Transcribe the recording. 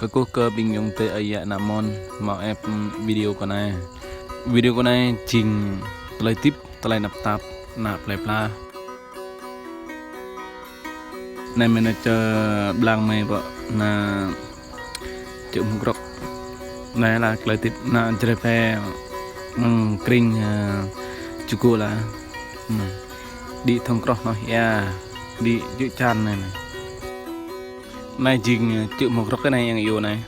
cái cô cơ bình dùng tới ấy ạ nằm mòn mạo ép video con này trình lời tiếp lời nạp tạp nạp lại pla này mình chờ blang mày vợ là chịu một rọc này là lời tiếp là chơi phe kring chú là đi thông cross nói ya đi giữ chan này này trình chịu một rọc cái này yang yêu này